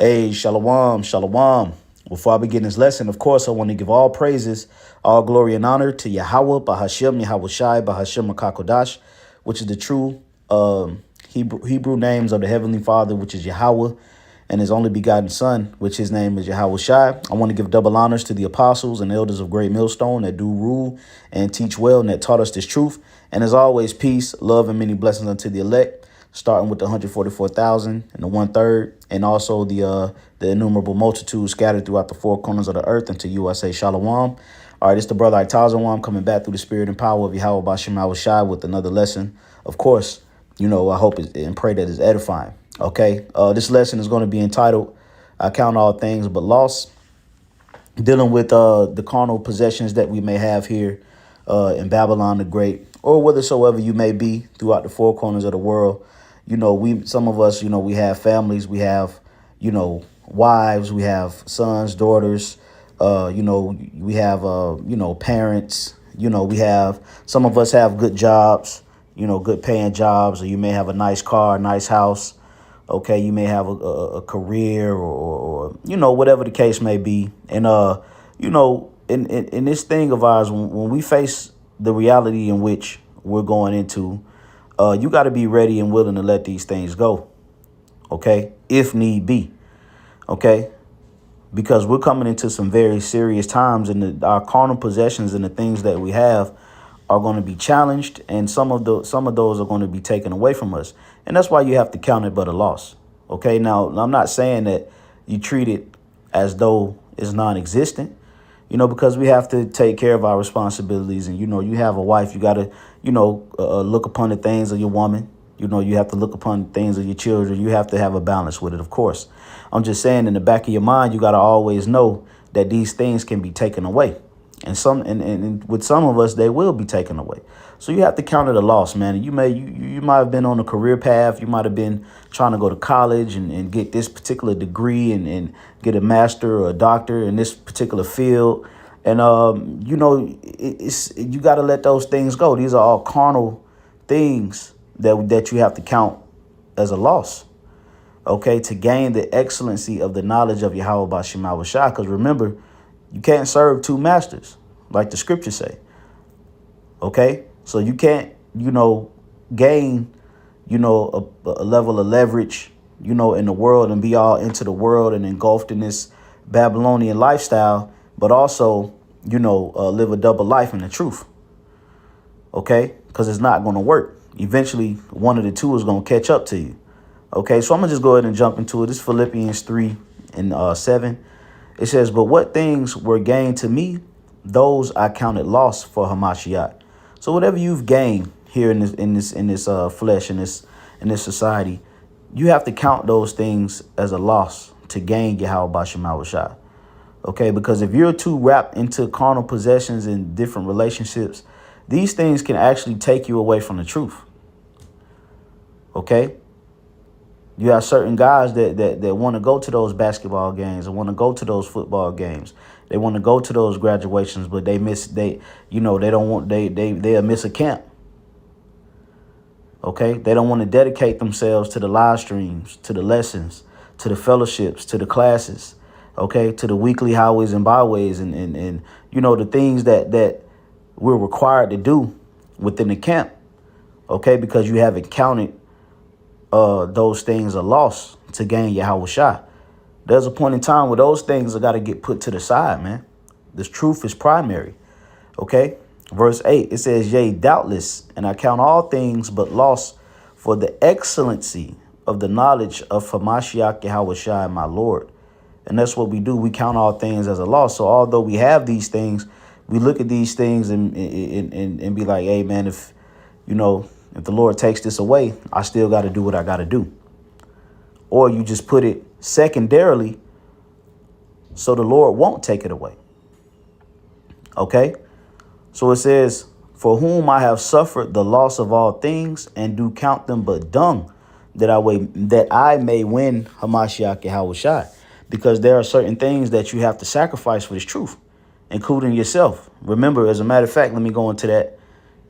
Hey, shalom, shalom. Before I begin this lesson, of course, I want to give all praises, all glory and honor to Yahweh, Bahashem, YAHAWASHI, Bahashem HaKakodash, which is the true Hebrew names of the Heavenly Father, which is Yahweh, and his only begotten Son, which his name is YAHAWASHI. I want to give double honors to the apostles and elders of Great Millstone that do rule and teach well and that taught us this truth. And as always, peace, love, and many blessings unto the elect, starting with the 144,000 and the 1/3, and also the innumerable multitudes scattered throughout the four corners of the earth. And to you, I say shalom. All right, it's the brother Itazawam coming back through the spirit and power of Yahweh Bashem Awashai with another lesson. Of course, I hope and pray that it's edifying. Okay, this lesson is going to be entitled, I count all things but loss, dealing with the carnal possessions that we may have here in Babylon the Great, or whithersoever you may be throughout the four corners of the world. Some of us, we have families, we have, wives, we have sons, daughters, we have, parents, we have, some of us have good jobs, good paying jobs, or you may have a nice car, a nice house. Okay, you may have a career or whatever the case may be. And, in this thing of ours, when we face the reality in which we're going into, you got to be ready and willing to let these things go. OK, if need be. OK, because we're coming into some very serious times, and our carnal possessions and the things that we have are going to be challenged. And some of those are going to be taken away from us. And that's why you have to count it but a loss. OK, now, I'm not saying that you treat it as though it's non-existent, because we have to take care of our responsibilities. And, you have a wife, you got to, look upon the things of your woman. You have to look upon the things of your children. You have to have a balance with it, of course. I'm just saying, in the back of your mind, you got to always know that these things can be taken away. And with some of us, they will be taken away. So you have to count it a loss, man. You might have been on a career path. You might have been trying to go to college and get this particular degree and get a master or a doctor in this particular field. And, you got to let those things go. These are all carnal things that you have to count as a loss. OK, to gain the excellency of the knowledge of Yahweh Bashem Awashai. Because remember, you can't serve two masters, like the scriptures say. OK, so you can't, gain, a level of leverage, in the world and be all into the world and engulfed in this Babylonian lifestyle, but also, live a double life in the truth. OK, because it's not going to work. Eventually, one of the two is going to catch up to you. OK, so I'm going to just go ahead and jump into it. It's Philippians 3 and 7. It says, but what things were gained to me, those I counted loss for Hamashiach. So whatever you've gained here in this flesh, in this society, you have to count those things as a loss to gain Yahweh Bashem Awashai. OK, because if you're too wrapped into carnal possessions and different relationships, these things can actually take you away from the truth. OK. You have certain guys that want to go to those basketball games and want to go to those football games. They want to go to those graduations, but they'll miss a camp. OK, they don't want to dedicate themselves to the live streams, to the lessons, to the fellowships, to the classes. OK, to the weekly highways and byways and the things that we're required to do within the camp. OK, because you haven't counted those things a loss to gain Yahawashi. There's a point in time where those things have got to get put to the side, man. This truth is primary. OK, verse 8, it says, yea, doubtless, and I count all things but loss for the excellency of the knowledge of Hamashiach Yahawashi, my Lord. And that's what we do. We count all things as a loss. So although we have these things, we look at these things and be like, hey, man, if the Lord takes this away, I still got to do what I got to do. Or you just put it secondarily so the Lord won't take it away. OK, so it says, for whom I have suffered the loss of all things and do count them but dung, that I may win Hamashiach Yahawashi. Because there are certain things that you have to sacrifice for this truth, including yourself. Remember, as a matter of fact, let me go into that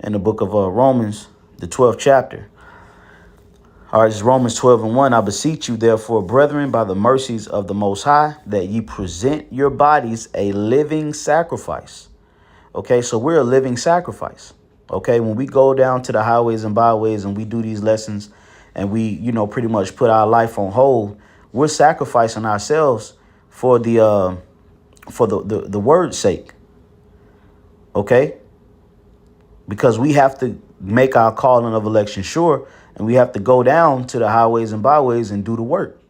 in the book of Romans, the 12th chapter. All right, this is Romans 12:1. I beseech you, therefore, brethren, by the mercies of the Most High, that ye present your bodies a living sacrifice. Okay, so we're a living sacrifice. Okay, when we go down to the highways and byways and we do these lessons and we, pretty much put our life on hold, we're sacrificing ourselves for the word's sake. Okay, because we have to make our calling of election sure, and we have to go down to the highways and byways and do the work.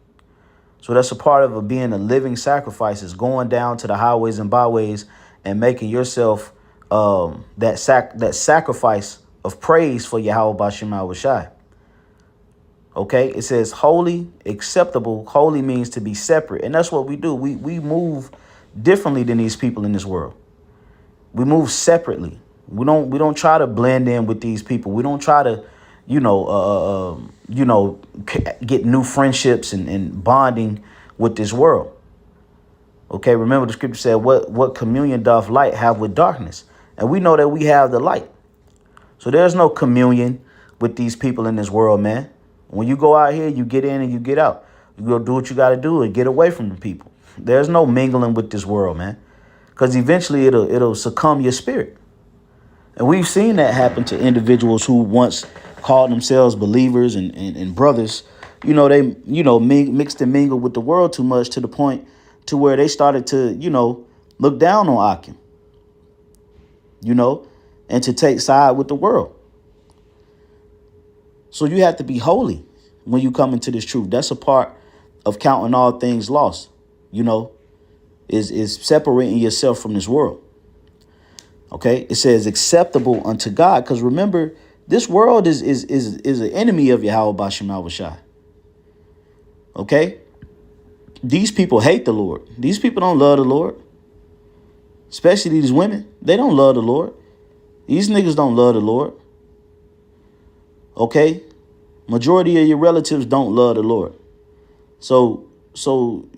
So that's a part of being a living sacrifice, is going down to the highways and byways and making yourself that sacrifice of praise for YAHAWASHI. Okay, it says holy, acceptable. Holy means to be separate, and that's what we do. We move differently than these people in this world. We move separately. We don't try to blend in with these people. We don't try to, get new friendships and bonding with this world. Okay, remember the scripture said, what communion doth light have with darkness? And we know that we have the light. So there's no communion with these people in this world, man. When you go out here, you get in and you get out. You go do what you got to do and get away from the people. There's no mingling with this world, man, because eventually it'll succumb your spirit. And we've seen that happen to individuals who once called themselves believers and brothers. They, mixed and mingled with the world too much, to the point to where they started to, look down on Akim, and to take side with the world. So you have to be holy when you come into this truth. That's a part of counting all things lost, is separating yourself from this world. Okay, it says acceptable unto God, because remember, this world is an enemy of YAHAWASHI. Okay, these people hate the Lord. These people don't love the Lord, especially these women. They don't love the Lord. These niggas don't love the Lord. Okay, majority of your relatives don't love the Lord. So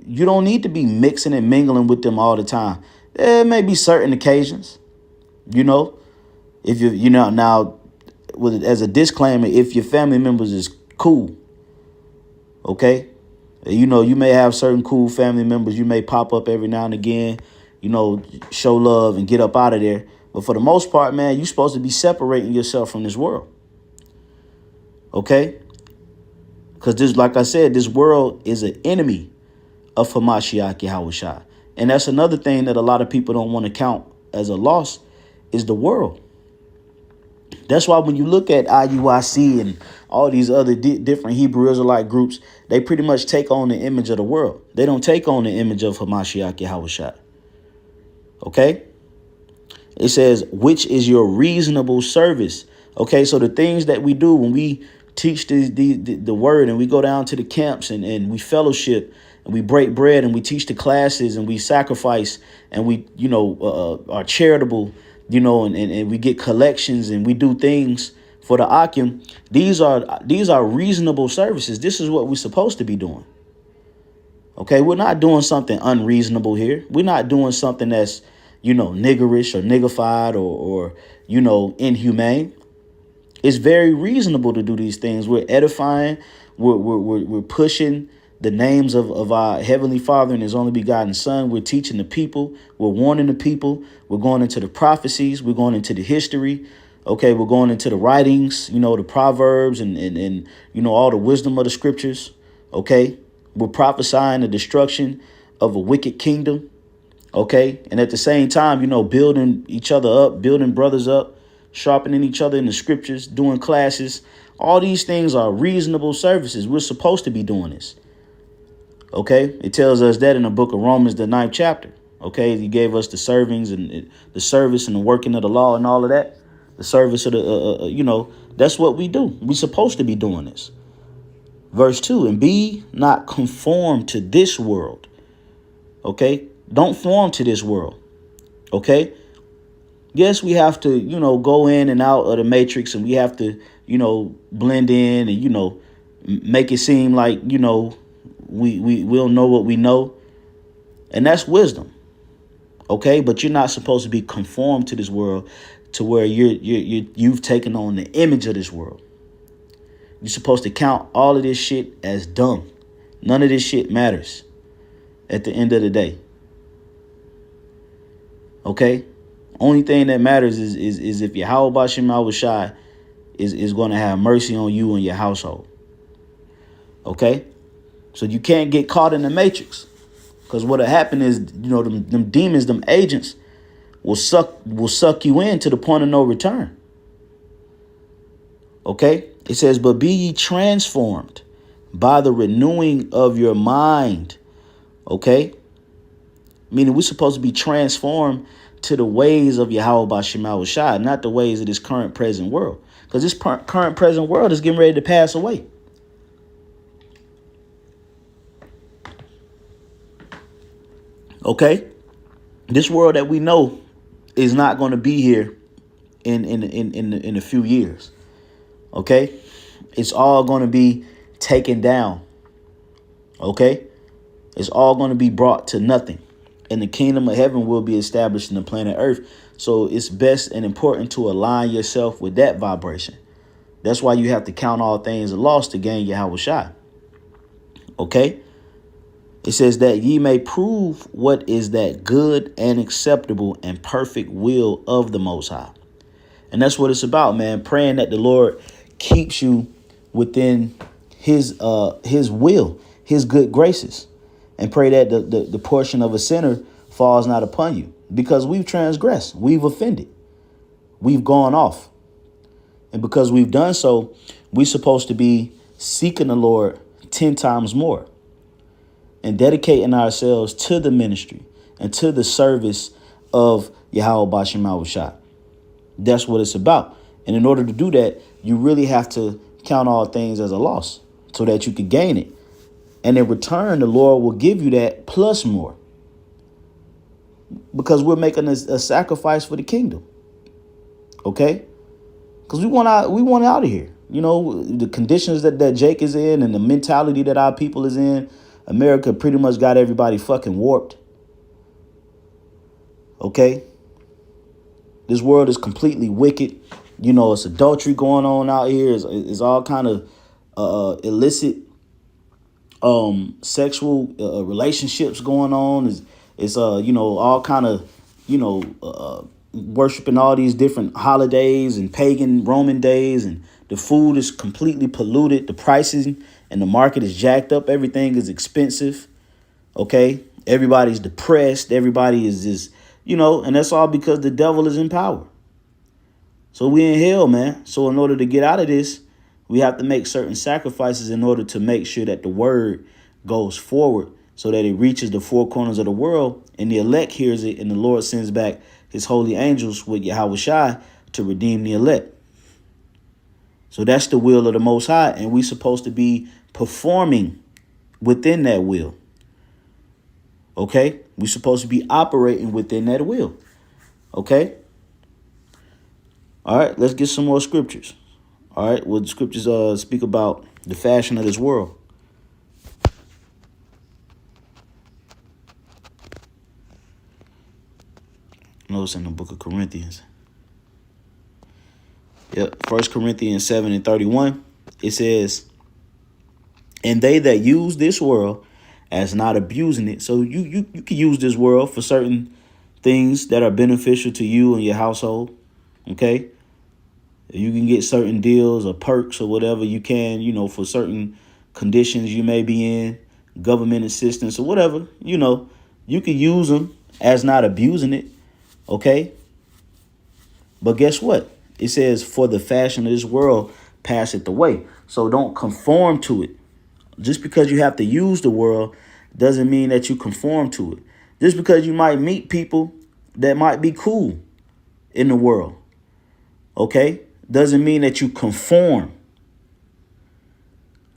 you don't need to be mixing and mingling with them all the time. There may be certain occasions. If now as a disclaimer, if your family members is cool, okay, you may have certain cool family members. You may pop up every now and again, show love and get up out of there. But for the most part, man, you're supposed to be separating yourself from this world. Okay, because this, like I said, this world is an enemy of Hamashiach Yahawashi. And that's another thing that a lot of people don't want to count as a loss, is the world. That's why when you look at IUIC and all these other different Hebrew Israelite groups, they pretty much take on the image of the world. They don't take on the image of Hamashiach Yahawashi. Okay? It says, which is your reasonable service. Okay, so the things that we do when we teach the word, and we go down to the camps and we fellowship and we break bread and we teach the classes and we sacrifice and we, are charitable, and we get collections and we do things for the Akim. These are reasonable services. This is what we're supposed to be doing. Okay, we're not doing something unreasonable here. We're not doing something that's, niggerish or niggified or inhumane. It's very reasonable to do these things. We're edifying. We're pushing the names of our Heavenly Father and His only begotten Son. We're teaching the people. We're warning the people. We're going into the prophecies. We're going into the history. Okay, we're going into the writings, the Proverbs and all the wisdom of the scriptures. Okay, we're prophesying the destruction of a wicked kingdom. Okay, and at the same time, building each other up, building brothers up, sharpening each other in the scriptures, doing classes. All these things are reasonable services. We're supposed to be doing this. Okay, it tells us that in the book of Romans, the 9th chapter. Okay, He gave us the servings and the service and the working of the law and all of that. The service of the, that's what we do. We're supposed to be doing this. Verse 2, and be not conformed to this world. Okay, don't form to this world. Okay. Yes, we have to, go in and out of the matrix, and we have to, blend in and, make it seem like, we'll know what we know. And that's wisdom. OK, but you're not supposed to be conformed to this world to where you've taken on the image of this world. You're supposed to count all of this shit as dung. None of this shit matters at the end of the day. Okay? Only thing that matters is if YAHAWASHI is going to have mercy on you and your household. Okay? So you can't get caught in the matrix. Because what'll happen is, them demons, them agents will suck you in to the point of no return. Okay? It says, but be ye transformed by the renewing of your mind. Okay? Meaning we're supposed to be transformed to the ways of YAHAWASHI, not the ways of this current present world. Because this current present world is getting ready to pass away. Okay? This world that we know is not going to be here in a few years. Okay? It's all going to be taken down. Okay? It's all going to be brought to nothing. And the kingdom of heaven will be established in the planet Earth. So it's best and important to align yourself with that vibration. That's why you have to count all things a loss to gain YAHAWASHI. Okay? It says that ye may prove what is that good and acceptable and perfect will of the Most High. And that's what it's about, man. Praying that the Lord keeps you within his will, his good graces. And pray that the portion of a sinner falls not upon you. Because we've transgressed. We've offended. We've gone off. And because we've done so, we're supposed to be seeking the Lord 10 times more. And dedicating ourselves to the ministry and to the service of YAHAWASHI. That's what it's about. And in order to do that, you really have to count all things as a loss so that you can gain it. And in return, the Lord will give you that plus more. Because we're making a sacrifice for the kingdom. Okay? Because we want out of here. The conditions that Jake is in and the mentality that our people is in. America pretty much got everybody fucking warped. Okay? This world is completely wicked. It's adultery going on out here. It's all kind of illicit sexual relationships going on. It's all kind of worshiping all these different holidays and pagan Roman days, and the food is completely polluted. The pricing and the market is jacked up. Everything is expensive. Okay, everybody's depressed. Everybody is just and that's all because the devil is in power. So we in hell, man. So in order to get out of this, we have to make certain sacrifices in order to make sure that the word goes forward so that it reaches the four corners of the world and the elect hears it and the Lord sends back his holy angels with YAHAWASHI to redeem the elect. So that's the will of the Most High, and we're supposed to be performing within that will. Okay? We're supposed to be operating within that will. Okay? All right, let's get some more scriptures. All right, well, the scriptures speak about the fashion of this world. Notice in the book of Corinthians. Yep, 1 Corinthians 7:31. It says, and they that use this world as not abusing it. So you can use this world for certain things that are beneficial to you and your household. Okay? You can get certain deals or perks or whatever you can, for certain conditions you may be in, government assistance or whatever, you can use them as not abusing it. Okay. But guess what? It says, for the fashion of this world passeth away. So don't conform to it. Just because you have to use the world doesn't mean that you conform to it. Just because you might meet people that might be cool in the world. Okay. Doesn't mean that you conform.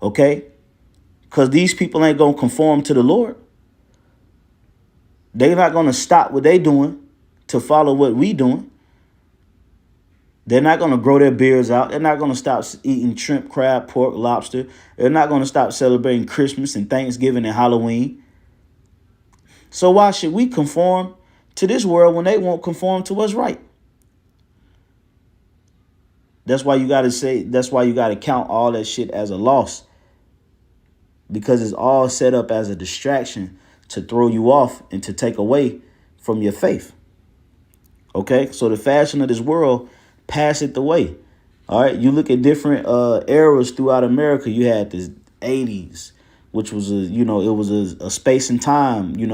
Okay? Because these people ain't going to conform to the Lord. They're not going to stop what they doing to follow what we doing. They're not going to grow their beards out. They're not going to stop eating shrimp, crab, pork, lobster. They're not going to stop celebrating Christmas and Thanksgiving and Halloween. So why should we conform to this world when they won't conform to what's right? That's why you gotta say, that's why you gotta count all that shit as a loss. Because it's all set up as a distraction to throw you off and to take away from your faith. Okay, so the fashion of this world passeth away. All right, you look at different eras throughout America. You had this 80s, which was it was a space and time. It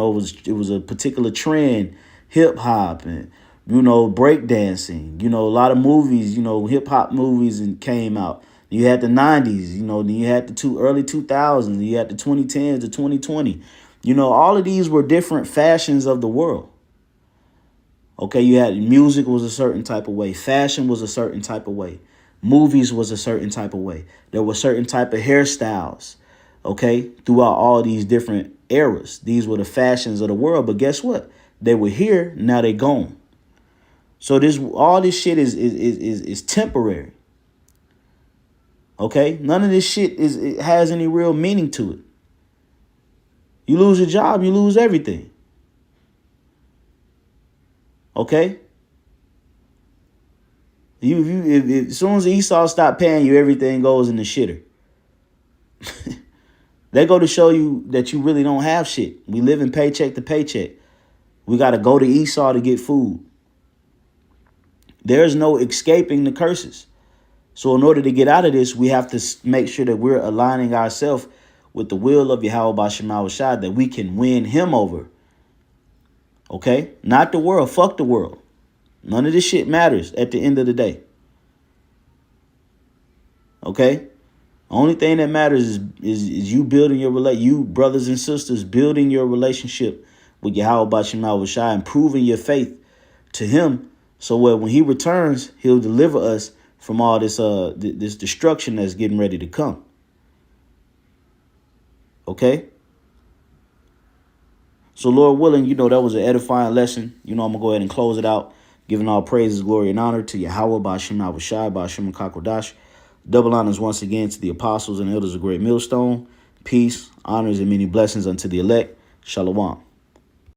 was a particular trend, hip hop and breakdancing. A lot of movies, hip hop movies and came out. You had the 90s, then you had the early 2000s, you had the 2010s, the 2020. All of these were different fashions of the world. Okay, you had music was a certain type of way. Fashion was a certain type of way. Movies was a certain type of way. There were certain type of hairstyles, okay, throughout all these different eras. These were the fashions of the world. But guess what? They were here, now they gone. So all this shit is temporary. Okay? None of this shit it has any real meaning to it. You lose your job, you lose everything. Okay? If as soon as Esau stop paying you, everything goes in the shitter. They go to show you that you really don't have shit. We live in paycheck to paycheck. We got to go to Esau to get food. There's no escaping the curses. So in order to get out of this, we have to make sure that we're aligning ourselves with the will of YAHAWASHI, that we can win him over. Okay? Not the world. Fuck the world. None of this shit matters at the end of the day. Okay? Only thing that matters is you building you brothers and sisters building your relationship with YAHAWASHI and proving your faith to him, so when he returns, he'll deliver us from all this this destruction that's getting ready to come. Okay? So Lord willing, that was an edifying lesson. I'm going to go ahead and close it out, giving all praises, glory, and honor to Yahweh, Ba'ashem Yahawashi, Ba'ashem Kakodash. Double honors once again to the apostles and elders of Great Millstone. Peace, honors, and many blessings unto the elect. Shalom.